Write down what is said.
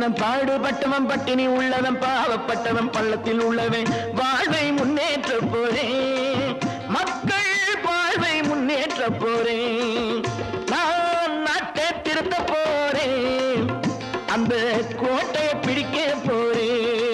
தினம் பாடுபட்டவன் பட்டினி உள்ளவன் பாவப்பட்டவன் பள்ளத்தில் உள்ளவன் வாழ்வை முன்னேற்ற போறேன் மக்கள் வாழ்வை முன்னேற்ற போறேன் நான் நாட்டை திருத்த போறேன் அந்த கோட்டையை பிடிக்க போறேன்